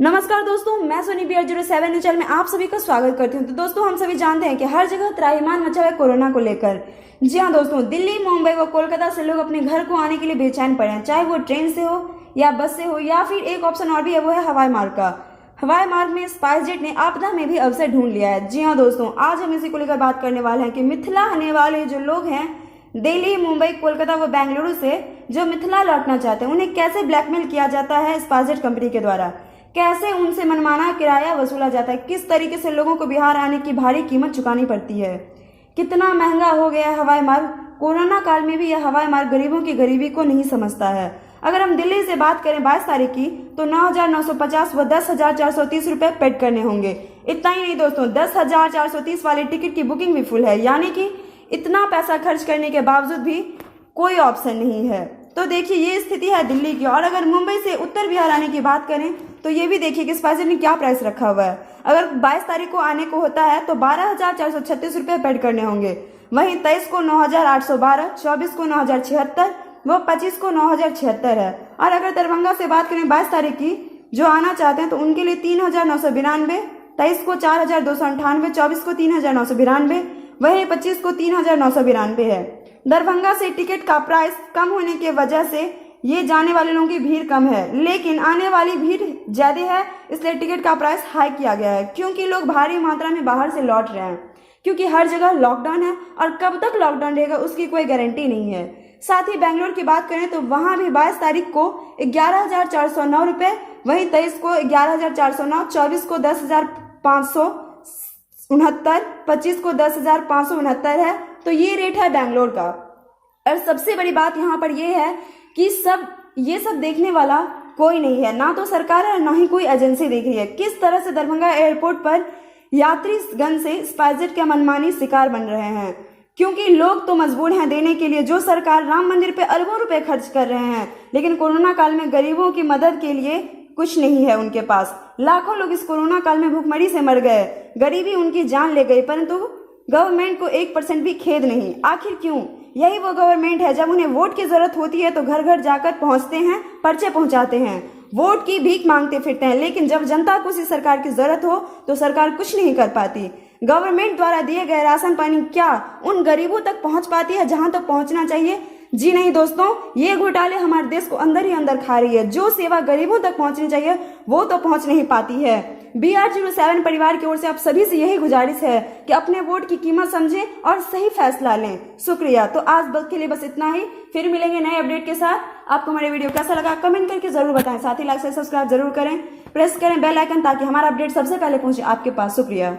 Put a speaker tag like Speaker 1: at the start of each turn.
Speaker 1: नमस्कार दोस्तों, मैं सोनी BR07 न्यूज चैनल में आप सभी का स्वागत करती हूं। तो दोस्तों, हम सभी जानते हैं कि हर जगह त्राहिमाम मचा हुआ है कोरोना को लेकर। जी हां दोस्तों, दिल्ली, मुंबई व कोलकाता से लोग अपने घर को आने के लिए बेचैन पड़े हैं, चाहे वो ट्रेन से हो या बस से हो, या फिर एक ऑप्शन और भी है, वो है हवाई मार्ग का। हवाई मार्ग में स्पाइसजेट ने आपदा में भी अवसर ढूंढ लिया है। जी हाँ दोस्तों, आज हम इसी को लेकर बात करने वाले हैं कि मिथिला आने वाले जो लोग हैं दिल्ली, मुंबई, कोलकाता व बेंगलुरु से, जो मिथिला लौटना चाहते हैं, उन्हें कैसे ब्लैकमेल किया जाता है स्पाइसजेट कंपनी के द्वारा, कैसे उनसे मनमाना किराया वसूला जाता है, किस तरीके से लोगों को बिहार आने की भारी कीमत चुकानी पड़ती है, कितना महंगा हो गया है हवाई मार्ग। कोरोना काल में भी यह हवाई मार्ग गरीबों की गरीबी को नहीं समझता है। अगर हम दिल्ली से बात करें 22 तारीख की, तो 9,950 व 10,430 रुपए पेड करने होंगे। इतना ही नहीं दोस्तों, 10,430 वाले टिकट की बुकिंग भी फुल है, यानी कि इतना पैसा खर्च करने के बावजूद भी कोई ऑप्शन नहीं है। तो देखिए, ये स्थिति है दिल्ली की। और अगर मुंबई से उत्तर बिहार आने की बात करें तो ये भी देखिए कि स्पाइसजेट ने क्या प्राइस रखा हुआ है। अगर 22 तारीख को आने को होता है तो 12,436 रुपए पेड करने होंगे। वहीं 23 को 9,812, 24 को 9,076 व 25 को 9,076 है। और अगर दरभंगा से बात करें 22 तारीख की, जो आना चाहते हैं, तो उनके लिए 3,992, 23 को 4,298, 24 को 3,992, वहीं 25 को 3,992 है। दरभंगा से टिकट का प्राइस कम होने की वजह से ये जाने वाले लोगों की भीड़ कम है, लेकिन आने वाली भीड़ ज्यादा है, इसलिए टिकट का प्राइस हाई किया गया है, क्योंकि लोग भारी मात्रा में बाहर से लौट रहे हैं, क्योंकि हर जगह लॉकडाउन है और कब तक लॉकडाउन रहेगा उसकी कोई गारंटी नहीं है। साथ ही बेंगलोर की बात करें तो वहां भी 22 तारीख को 11,409 रुपए, वहीं 23 को 11,409, 24 को 10,569, 25 को 10,569 है। तो ये रेट है बेंगलोर का। और सबसे बड़ी बात यहाँ पर यह है कि ये सब देखने वाला कोई नहीं है, ना तो सरकार है, ना ही कोई एजेंसी देख रही है। किस तरह से दरभंगा एयरपोर्ट पर यात्रीगण से स्पाइसजेट के मनमानी शिकार बन रहे हैं, क्योंकि लोग तो मजबूर हैं देने के लिए। जो सरकार राम मंदिर पे अरबों रुपए खर्च कर रहे हैं, लेकिन कोरोना काल में गरीबों की मदद के लिए कुछ नहीं है उनके पास। लाखों लोग इस कोरोना काल में भूखमरी से मर गए, गरीबी उनकी जान ले गई, परंतु गवर्नमेंट को 1% भी खेद नहीं। आखिर क्यों? यही वो गवर्नमेंट है, जब उन्हें वोट की जरूरत होती है तो घर घर जाकर पहुंचते हैं, पर्चे पहुंचाते हैं, वोट की भीख मांगते फिरते हैं, लेकिन जब जनता को इसी सरकार की जरूरत हो तो सरकार कुछ नहीं कर पाती। गवर्नमेंट द्वारा दिए गए राशन पानी क्या उन गरीबों तक पहुंच पाती है जहां तक पहुंचना चाहिए? जी नहीं दोस्तों, ये घोटाले हमारे देश को अंदर ही अंदर खा रही है। जो सेवा गरीबों तक पहुंचनी चाहिए वो तो पहुंच नहीं पाती है। BR07 परिवार की ओर से आप सभी से यही गुजारिश है कि अपने वोट की कीमत समझें और सही फैसला लें। शुक्रिया। तो आज बस के लिए बस इतना ही, फिर मिलेंगे नए अपडेट के साथ। आपको हमारे वीडियो कैसा लगा कमेंट करके जरूर बताएं, साथ ही लाइक से सब्सक्राइब जरूर करें, प्रेस करें बेल आइकन, ताकि हमारा अपडेट सबसे पहले पहुंचे आपके पास। शुक्रिया।